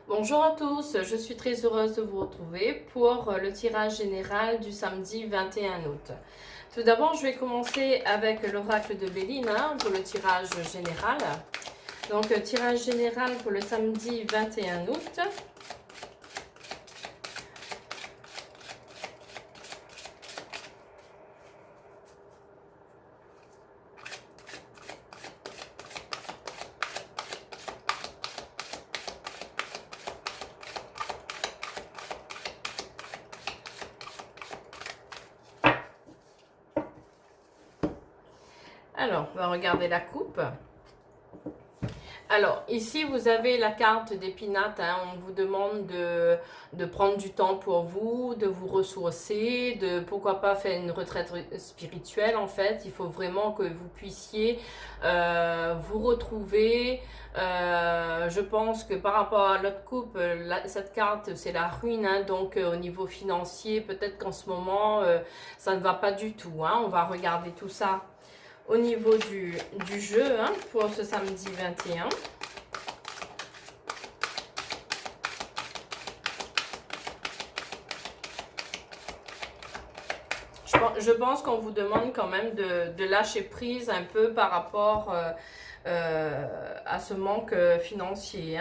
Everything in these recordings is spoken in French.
Bonjour à tous, je suis très heureuse de vous retrouver pour le tirage général du samedi 21 août. Tout d'abord, je vais commencer avec l'oracle de Béline pour le tirage général. Donc, tirage général pour le samedi 21 août. Alors, on va regarder la coupe. Alors, ici, vous avez la carte des pinates. On vous demande de prendre du temps pour vous, de vous ressourcer, de pourquoi pas faire une retraite spirituelle en fait. Il faut vraiment que vous puissiez vous retrouver. Je pense que par rapport à l'autre coupe, cette carte, c'est la ruine. Donc, au niveau financier, peut-être qu'en ce moment, ça ne va pas du tout. On va regarder tout ça au niveau du jeu pour ce samedi 21. Je pense qu'on vous demande quand même de lâcher prise un peu par rapport à ce manque financier.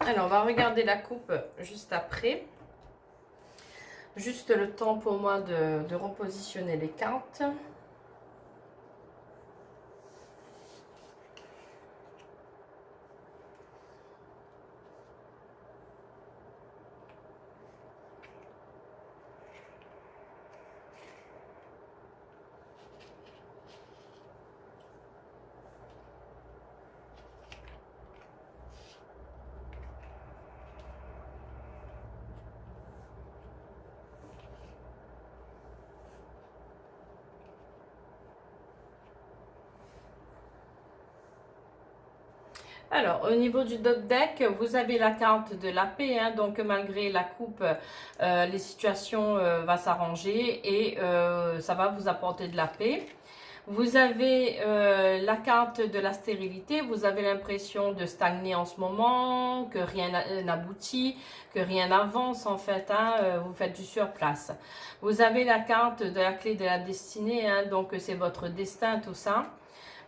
Alors, on va regarder la coupe juste après. Juste le temps pour moi de repositionner les cartes. Alors, au niveau du dot deck, vous avez la carte de la paix. Donc, malgré la coupe, les situations vont s'arranger et ça va vous apporter de la paix. Vous avez la carte de la stérilité. Vous avez l'impression de stagner en ce moment, que rien n'aboutit, que rien n'avance en fait. Vous faites du surplace. Vous avez la carte de la clé de la destinée. Donc, c'est votre destin, tout ça.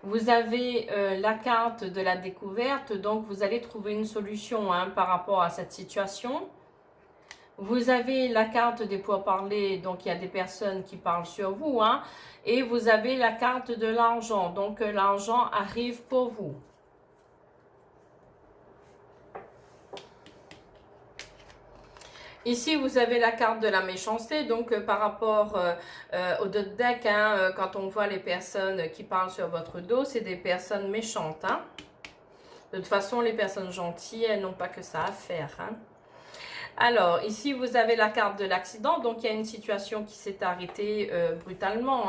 Vous avez la carte de la découverte, donc vous allez trouver une solution par rapport à cette situation. Vous avez la carte des pourparlers, donc il y a des personnes qui parlent sur vous. Et vous avez la carte de l'argent, donc l'argent arrive pour vous. Ici, vous avez la carte de la méchanceté, donc par rapport au dot deck, quand on voit les personnes qui parlent sur votre dos, c'est des personnes méchantes. De toute façon, les personnes gentilles, elles n'ont pas que ça à faire. Alors, ici, vous avez la carte de l'accident, donc il y a une situation qui s'est arrêtée brutalement.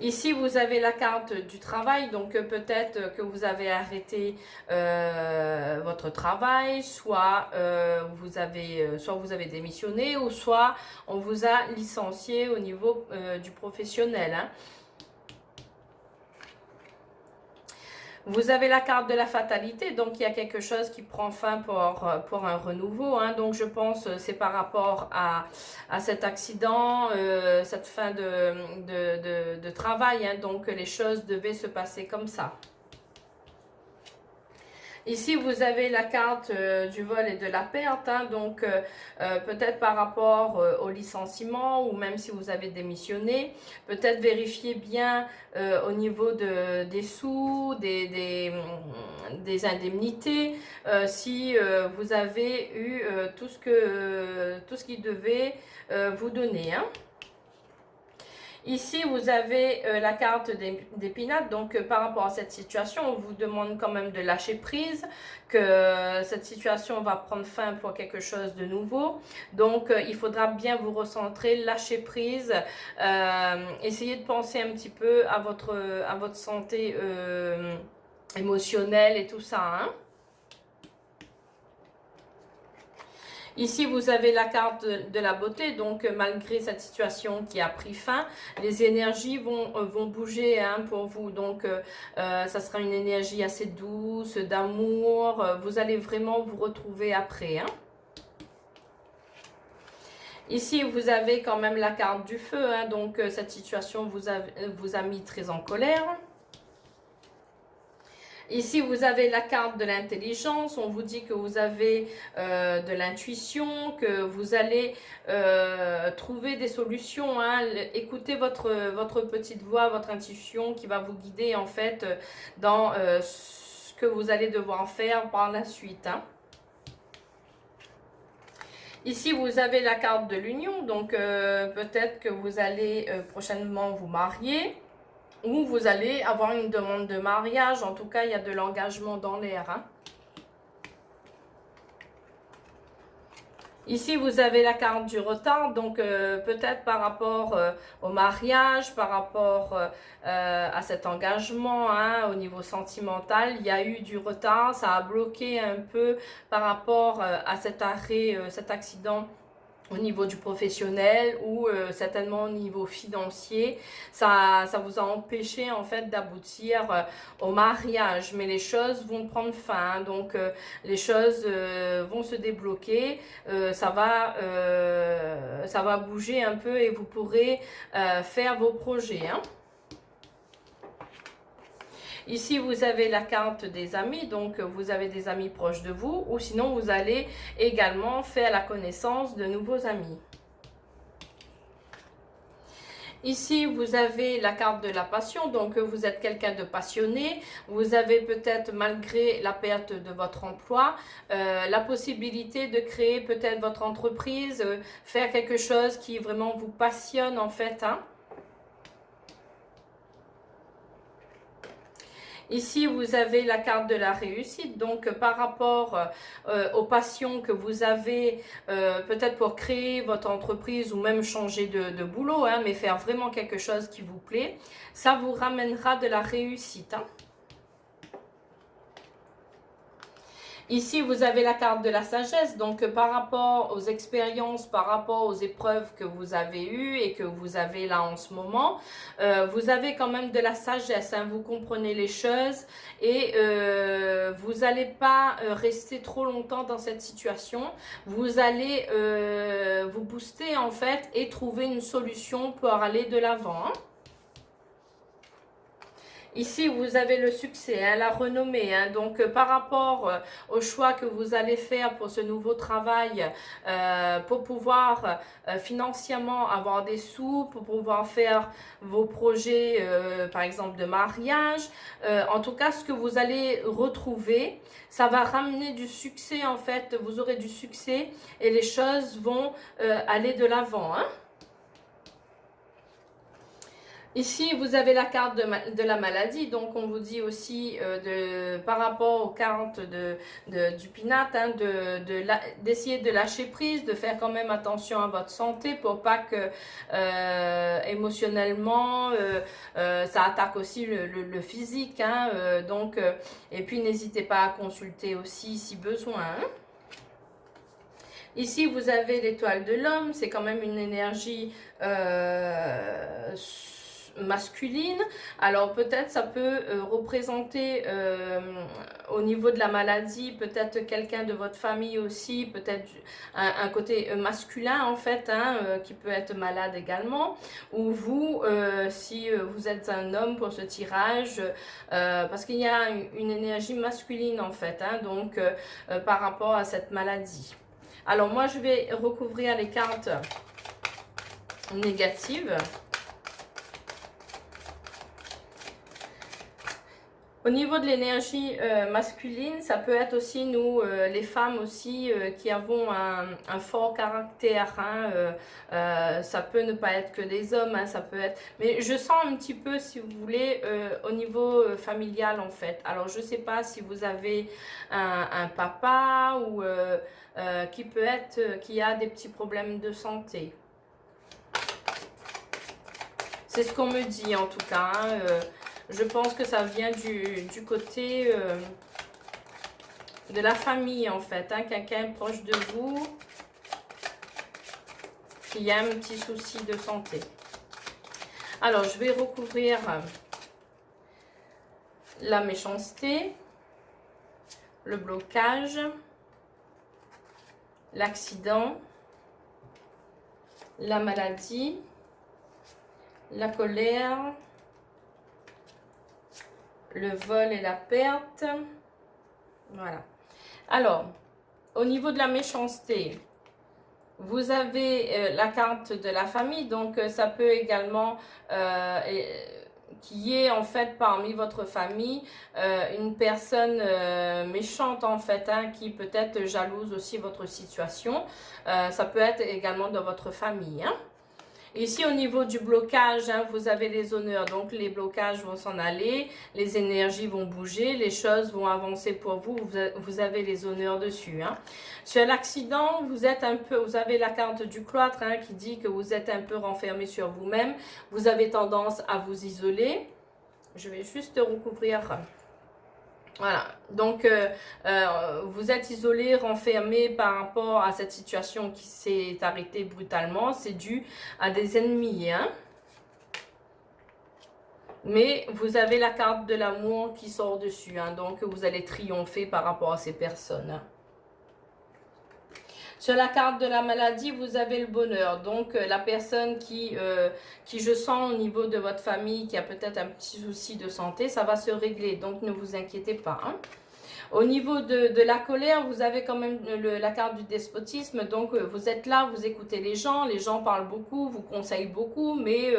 Ici, vous avez la carte du travail, donc peut-être que vous avez arrêté votre travail, soit vous avez démissionné, ou soit on vous a licencié au niveau du professionnel. Vous avez la carte de la fatalité, donc il y a quelque chose qui prend fin pour un renouveau. Donc je pense c'est par rapport à cet accident, cette fin de travail. Donc les choses devaient se passer comme ça. Ici, vous avez la carte du vol et de la perte, hein, donc peut-être par rapport au licenciement ou même si vous avez démissionné, peut-être vérifier bien au niveau des sous, des indemnités, si vous avez eu tout ce qui devait vous donner, hein. Ici, vous avez la carte d'épinate. Donc, par rapport à cette situation, on vous demande quand même de lâcher prise, que cette situation va prendre fin pour quelque chose de nouveau. Donc, il faudra bien vous recentrer, lâcher prise, essayer de penser un petit peu à votre santé émotionnelle et tout ça, hein. Ici, vous avez la carte de la beauté, donc malgré cette situation qui a pris fin, les énergies vont bouger, hein, pour vous. Donc, ça sera une énergie assez douce, d'amour. Vous allez vraiment vous retrouver après, hein. Ici, vous avez quand même la carte du feu, hein, donc cette situation vous a mis très en colère. Ici, vous avez la carte de l'intelligence. On vous dit que vous avez de l'intuition, que vous allez trouver des solutions, hein. Écoutez votre petite voix, votre intuition qui va vous guider en fait dans ce que vous allez devoir faire par la suite, hein. Ici, vous avez la carte de l'union. Donc, peut-être que vous allez prochainement vous marier. Ou vous allez avoir une demande de mariage. En tout cas, il y a de l'engagement dans l'air, hein. Ici, vous avez la carte du retard. Donc, peut-être par rapport au mariage, par rapport à cet engagement, hein, au niveau sentimental, il y a eu du retard. Ça a bloqué un peu par rapport à cet arrêt, cet accident au niveau du professionnel ou certainement au niveau financier. Ça vous a empêché en fait d'aboutir au mariage, mais les choses vont prendre fin, hein. Donc les choses vont se débloquer, ça va bouger un peu et vous pourrez faire vos projets, hein. Ici, vous avez la carte des amis, donc vous avez des amis proches de vous, ou sinon vous allez également faire la connaissance de nouveaux amis. Ici, vous avez la carte de la passion, donc vous êtes quelqu'un de passionné. Vous avez peut-être, malgré la perte de votre emploi, la possibilité de créer peut-être votre entreprise, faire quelque chose qui vraiment vous passionne en fait, hein. Ici, vous avez la carte de la réussite. Donc, par rapport aux passions que vous avez, peut-être pour créer votre entreprise ou même changer de boulot, hein, mais faire vraiment quelque chose qui vous plaît, ça vous ramènera de la réussite, hein. Ici, vous avez la carte de la sagesse, donc par rapport aux expériences, par rapport aux épreuves que vous avez eues et que vous avez là en ce moment, vous avez quand même de la sagesse, hein, vous comprenez les choses et vous n'allez pas rester trop longtemps dans cette situation. Vous allez vous booster en fait et trouver une solution pour aller de l'avant, hein. Ici, vous avez le succès, hein, la renommée, hein. Donc, par rapport au choix que vous allez faire pour ce nouveau travail, pour pouvoir financièrement avoir des sous, pour pouvoir faire vos projets, par exemple, de mariage, en tout cas, ce que vous allez retrouver, ça va ramener du succès, en fait. Vous aurez du succès et les choses vont aller de l'avant, hein. Ici, vous avez la carte de la maladie, donc on vous dit aussi par rapport aux cartes du Pinat, hein, d'essayer de lâcher prise, de faire quand même attention à votre santé pour pas que émotionnellement ça attaque aussi le physique, hein, donc, et puis n'hésitez pas à consulter aussi si besoin, hein. Ici, vous avez l'étoile de l'homme, c'est quand même une énergie masculine. Alors peut-être ça peut représenter au niveau de la maladie, peut-être quelqu'un de votre famille aussi, peut-être un côté masculin en fait, hein, qui peut être malade également. Ou vous, si vous êtes un homme pour ce tirage, parce qu'il y a une énergie masculine en fait, hein, donc par rapport à cette maladie. Alors moi je vais recouvrir les cartes négatives. Au niveau de l'énergie masculine, ça peut être aussi nous, les femmes aussi, qui avons un fort caractère. Hein, ça peut ne pas être que des hommes, hein, ça peut être... Mais je sens un petit peu, si vous voulez, au niveau familial en fait. Alors je ne sais pas si vous avez un papa ou qui peut être, qui a des petits problèmes de santé. C'est ce qu'on me dit en tout cas. Hein, je pense que ça vient du côté de la famille en fait. Hein, quelqu'un proche de vous qui a un petit souci de santé. Alors, je vais recouvrir la méchanceté, le blocage, l'accident, la maladie, la colère, le vol et la perte. Voilà. Alors, au niveau de la méchanceté, vous avez la carte de la famille, donc ça peut également qui est en fait parmi votre famille une personne méchante en fait, hein, qui peut être jalouse aussi votre situation. Ça peut être également dans votre famille. Hein. Ici, au niveau du blocage, hein, vous avez les honneurs, donc les blocages vont s'en aller, les énergies vont bouger, les choses vont avancer pour vous, vous avez les honneurs dessus. Hein. Sur l'accident, vous avez la carte du cloître, hein, qui dit que vous êtes un peu renfermé sur vous-même, vous avez tendance à vous isoler. Je vais juste recouvrir... Voilà, donc vous êtes isolé, renfermé par rapport à cette situation qui s'est arrêtée brutalement. C'est dû à des ennemis, hein. Mais vous avez la carte de l'amour qui sort dessus, hein, donc vous allez triompher par rapport à ces personnes. Sur la carte de la maladie, vous avez le bonheur. Donc, la personne qui je sens au niveau de votre famille, qui a peut-être un petit souci de santé, ça va se régler. Donc, ne vous inquiétez pas. Hein. Au niveau de la colère, vous avez quand même la carte du despotisme. Donc, vous êtes là, vous écoutez les gens parlent beaucoup, vous conseillent beaucoup, mais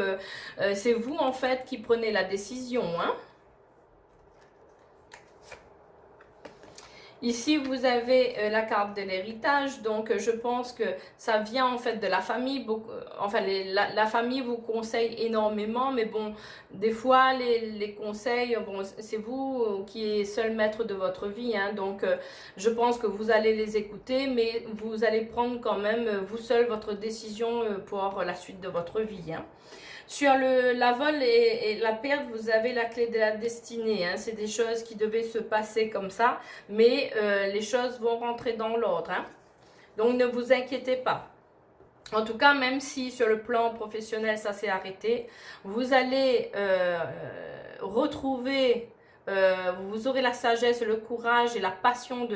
c'est vous, en fait, qui prenez la décision, hein. Ici, vous avez la carte de l'héritage, donc je pense que ça vient en fait de la famille. Enfin, la famille vous conseille énormément, mais bon, des fois, les conseils, bon, c'est vous qui êtes seul maître de votre vie. Hein, donc, je pense que vous allez les écouter, mais vous allez prendre quand même, vous seul, votre décision pour la suite de votre vie. Hein. Sur la vol et la perte, vous avez la clé de la destinée. Hein. C'est des choses qui devaient se passer comme ça, mais les choses vont rentrer dans l'ordre. Hein. Donc, ne vous inquiétez pas. En tout cas, même si sur le plan professionnel, ça s'est arrêté, vous allez retrouver... vous aurez la sagesse, le courage et la passion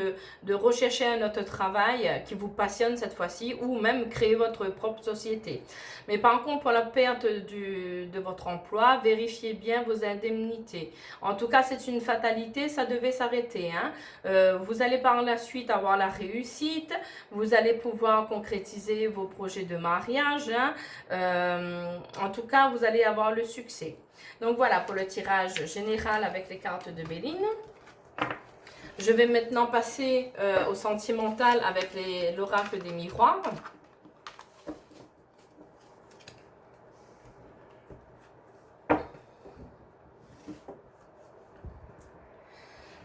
de rechercher un autre travail qui vous passionne cette fois-ci, ou même créer votre propre société. Mais par contre, pour la perte de votre emploi, vérifiez bien vos indemnités. En tout cas, c'est une fatalité, ça devait s'arrêter. Hein. Vous allez par la suite avoir la réussite, vous allez pouvoir concrétiser vos projets de mariage. Hein. En tout cas, vous allez avoir le succès. Donc voilà pour le tirage général avec les cartes de Béline. Je vais maintenant passer au sentimental avec l'oracle des miroirs.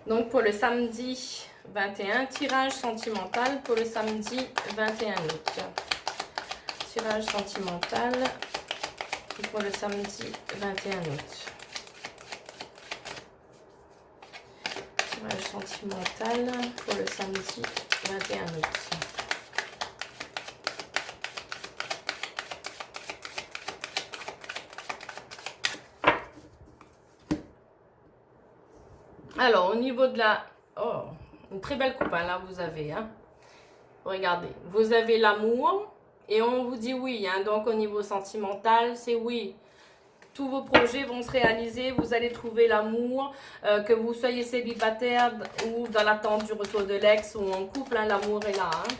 Donc pour le samedi 21, tirage sentimental pour le samedi 21 août. Tirage sentimental pour le samedi 21 août. Tirage sentimental pour le samedi 21 août. Alors, au niveau de la... Oh, une très belle coupe, hein, là, vous avez. Hein. Regardez, vous avez l'amour et on vous dit oui. Hein, donc, au niveau sentimental, c'est oui. Tous vos projets vont se réaliser, vous allez trouver l'amour, que vous soyez célibataire ou dans l'attente du retour de l'ex ou en couple, hein, l'amour est là. Hein.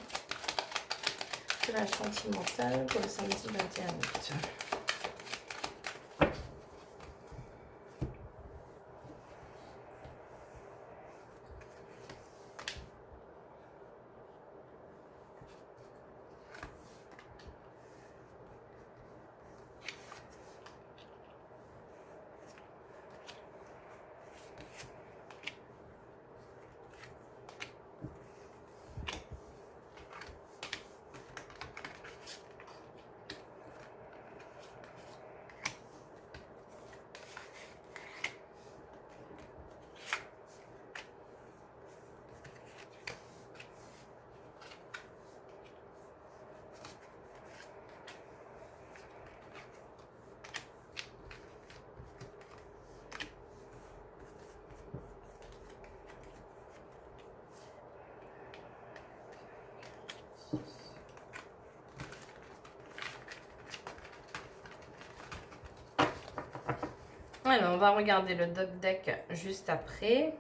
Tirage sentimental pour le samedi 21 août. Alors, on va regarder le dog deck juste après.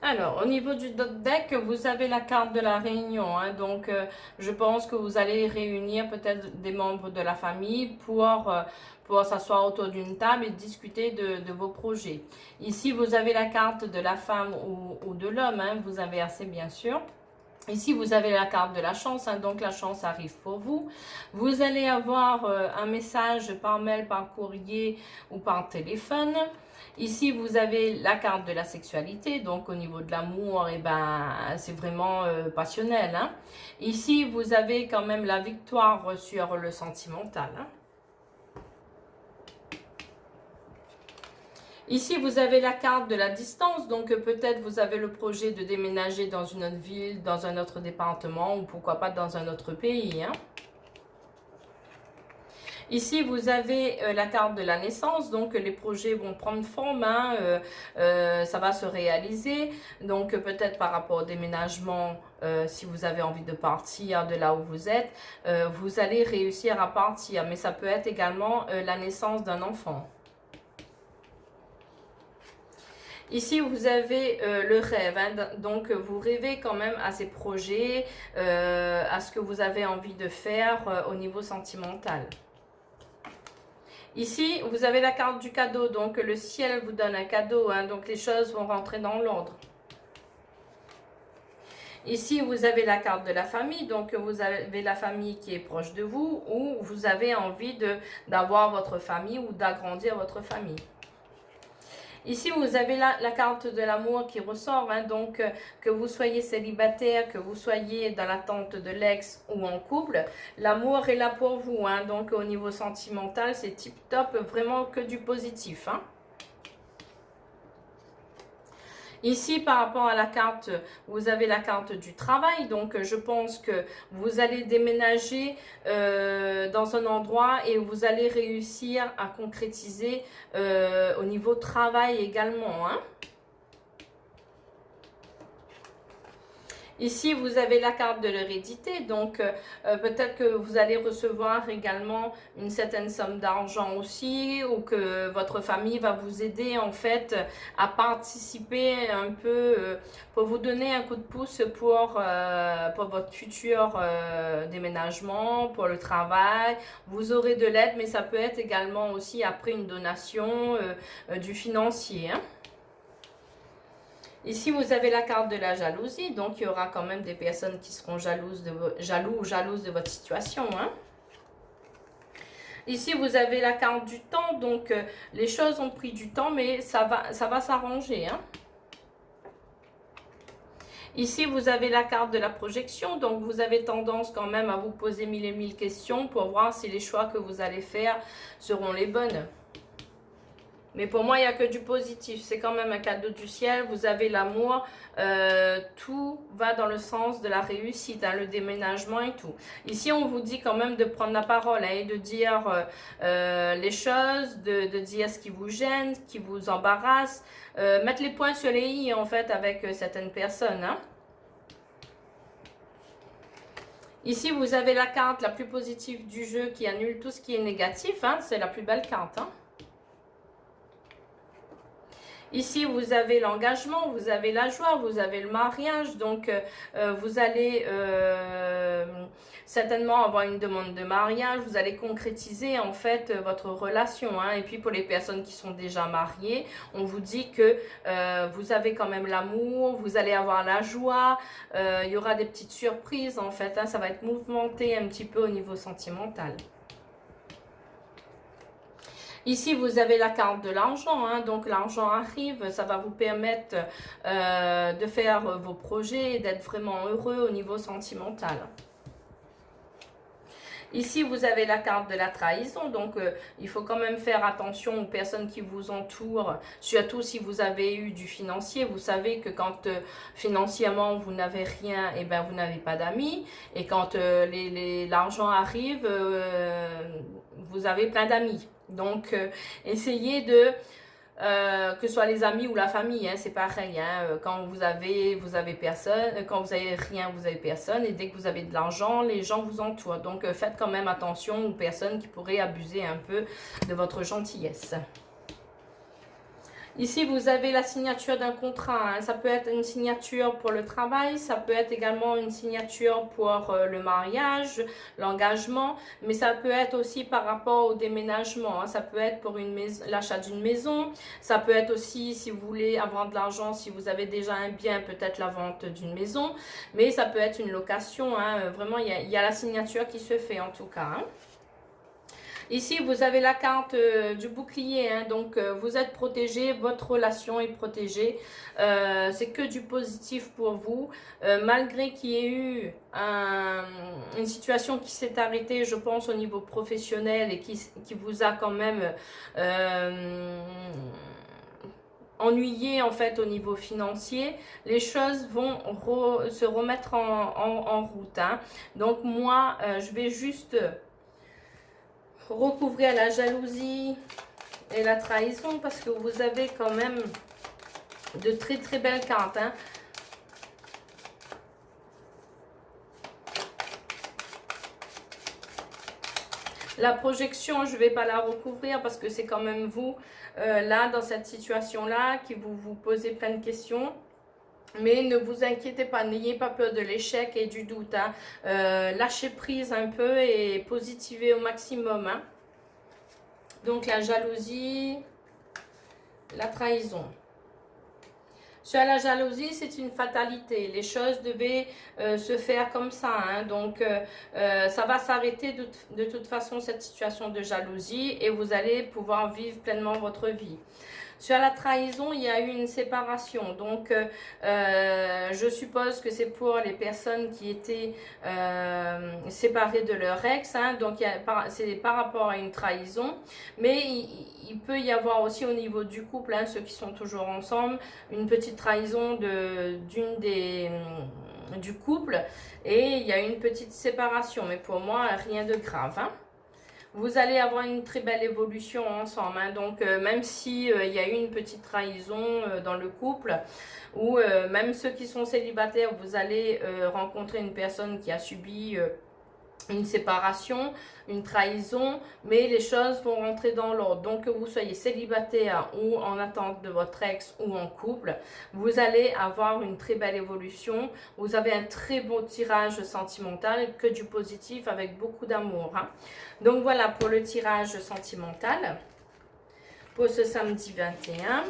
Alors, au niveau du deck, vous avez la carte de la réunion. Hein, donc, je pense que vous allez réunir peut-être des membres de la famille pour s'asseoir autour d'une table et discuter de vos projets. Ici, vous avez la carte de la femme ou de l'homme. Hein, vous avez assez, bien sûr. Ici, vous avez la carte de la chance, hein, donc la chance arrive pour vous. Vous allez avoir un message par mail, par courrier ou par téléphone. Ici, vous avez la carte de la sexualité, donc au niveau de l'amour, eh ben, c'est vraiment passionnel. Hein. Ici, vous avez quand même la victoire sur le sentimental. Hein. Ici, vous avez la carte de la distance, donc peut-être vous avez le projet de déménager dans une autre ville, dans un autre département ou pourquoi pas dans un autre pays. Hein. Ici, vous avez la carte de la naissance, donc les projets vont prendre forme, hein, ça va se réaliser. Donc peut-être par rapport au déménagement, si vous avez envie de partir de là où vous êtes, vous allez réussir à partir. Mais ça peut être également la naissance d'un enfant. Ici, vous avez le rêve, hein, donc vous rêvez quand même à ces projets, à ce que vous avez envie de faire au niveau sentimental. Ici, vous avez la carte du cadeau, donc le ciel vous donne un cadeau, hein, donc les choses vont rentrer dans l'ordre. Ici, vous avez la carte de la famille, donc vous avez la famille qui est proche de vous ou vous avez envie d'avoir votre famille ou d'agrandir votre famille. Ici, vous avez la carte de l'amour qui ressort, hein, donc que vous soyez célibataire, que vous soyez dans l'attente de l'ex ou en couple, l'amour est là pour vous. Hein, donc au niveau sentimental, c'est tip top, vraiment que du positif. Hein. Ici, par rapport à la carte, vous avez la carte du travail. Donc, je pense que vous allez déménager dans un endroit et vous allez réussir à concrétiser au niveau travail également. Hein. Ici, vous avez la carte de l'hérédité, donc peut-être que vous allez recevoir également une certaine somme d'argent aussi, ou que votre famille va vous aider en fait à participer un peu, pour vous donner un coup de pouce pour votre futur déménagement, pour le travail. Vous aurez de l'aide, mais ça peut être également aussi après une donation du financier. Hein. Ici, vous avez la carte de la jalousie, donc il y aura quand même des personnes qui seront jaloux ou jalouses de votre situation. Hein. Ici, vous avez la carte du temps, donc les choses ont pris du temps, mais ça va s'arranger, hein. Ici, vous avez la carte de la projection, donc vous avez tendance quand même à vous poser mille et mille questions pour voir si les choix que vous allez faire seront les bonnes. Mais pour moi, il n'y a que du positif. C'est quand même un cadeau du ciel. Vous avez l'amour. Tout va dans le sens de la réussite, hein, le déménagement et tout. Ici, on vous dit quand même de prendre la parole, hein, et de dire les choses, de dire ce qui vous gêne, ce qui vous embarrasse. Mettre les points sur les i, en fait, avec certaines personnes, hein. Ici, vous avez la carte la plus positive du jeu qui annule tout ce qui est négatif, hein. C'est la plus belle carte, hein. Ici, vous avez l'engagement, vous avez la joie, vous avez le mariage. Donc, vous allez certainement avoir une demande de mariage. Vous allez concrétiser en fait votre relation, hein. Et puis, pour les personnes qui sont déjà mariées, on vous dit que vous avez quand même l'amour, vous allez avoir la joie. Il y aura des petites surprises en fait, hein. Ça va être mouvementé un petit peu au niveau sentimental. Ici, vous avez la carte de l'argent, hein, donc l'argent arrive, ça va vous permettre de faire vos projets et d'être vraiment heureux au niveau sentimental. Ici, vous avez la carte de la trahison, donc il faut quand même faire attention aux personnes qui vous entourent, surtout si vous avez eu du financier. Vous savez que quand financièrement vous n'avez rien, et ben vous n'avez pas d'amis, et quand l'argent arrive, vous avez plein d'amis. Donc, essayez de, que ce soit les amis ou la famille, hein, c'est pareil, hein, quand vous avez personne, quand vous avez rien, vous avez personne, et dès que vous avez de l'argent, les gens vous entourent. Donc, faites quand même attention aux personnes qui pourraient abuser un peu de votre gentillesse. Ici, vous avez la signature d'un contrat, hein. Ça peut être une signature pour le travail, ça peut être également une signature pour le mariage, l'engagement, mais ça peut être aussi par rapport au déménagement, hein. Ça peut être pour l'achat d'une maison, ça peut être aussi si vous voulez avoir de l'argent, si vous avez déjà un bien, peut-être la vente d'une maison, mais ça peut être une location, hein. Vraiment, il y a la signature qui se fait en tout cas, hein. Ici, vous avez la carte du bouclier, hein, donc vous êtes protégé, votre relation est protégée. C'est que du positif pour vous. Malgré qu'il y ait eu une situation qui s'est arrêtée, je pense, au niveau professionnel et qui vous a quand même ennuyé en fait au niveau financier, les choses vont se remettre en route, hein. Donc moi, je vais juste recouvrir la jalousie et la trahison parce que vous avez quand même de très très belles cartes, hein. La projection, je ne vais pas la recouvrir parce que c'est quand même vous, là, dans cette situation-là, qui vous posez plein de questions. Mais ne vous inquiétez pas, n'ayez pas peur de l'échec et du doute, hein. Lâchez prise un peu et positivez au maximum, hein. Donc la jalousie, la trahison. Sur la jalousie, c'est une fatalité. Les choses devaient se faire comme ça, hein. Donc, ça va s'arrêter de toute façon, cette situation de jalousie, et vous allez pouvoir vivre pleinement votre vie. Sur la trahison, il y a eu une séparation. Donc, je suppose que c'est pour les personnes qui étaient séparées de leur ex, hein. Donc, c'est par rapport à une trahison. Mais il peut y avoir aussi au niveau du couple, hein, ceux qui sont toujours ensemble, une petite trahison du couple. Et il y a une petite séparation. Mais pour moi, rien de grave, hein. Vous allez avoir une très belle évolution ensemble, hein. Donc même si il y a eu une petite trahison dans le couple, ou même ceux qui sont célibataires, vous allez rencontrer une personne qui a subi une séparation, une trahison, mais les choses vont rentrer dans l'ordre. Donc que vous soyez célibataire ou en attente de votre ex ou en couple, vous allez avoir une très belle évolution. Vous avez un très beau tirage sentimental, que du positif avec beaucoup d'amour, hein. Donc voilà pour le tirage sentimental pour ce samedi 21.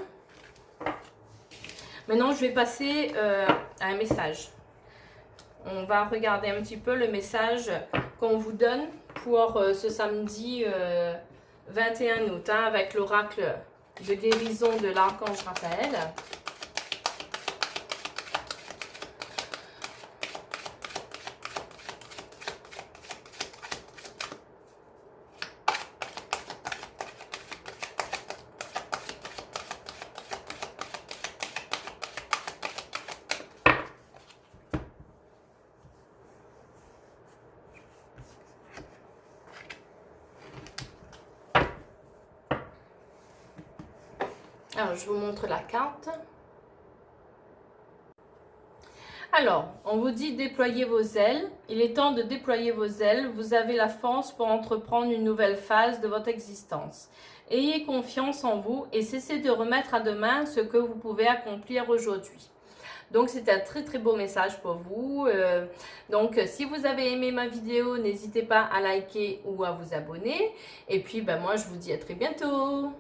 Maintenant, je vais passer à un message. On va regarder un petit peu le message qu'on vous donne pour ce samedi 21 août, hein, avec l'oracle de guérison de l'archange Raphaël. Alors, je vous montre la carte. Alors, on vous dit déployer vos ailes. Il est temps de déployer vos ailes. Vous avez la force pour entreprendre une nouvelle phase de votre existence. Ayez confiance en vous et cessez de remettre à demain ce que vous pouvez accomplir aujourd'hui. Donc, c'est un très très beau message pour vous. Donc, si vous avez aimé ma vidéo, n'hésitez pas à liker ou à vous abonner. Et puis, ben, moi, je vous dis à très bientôt.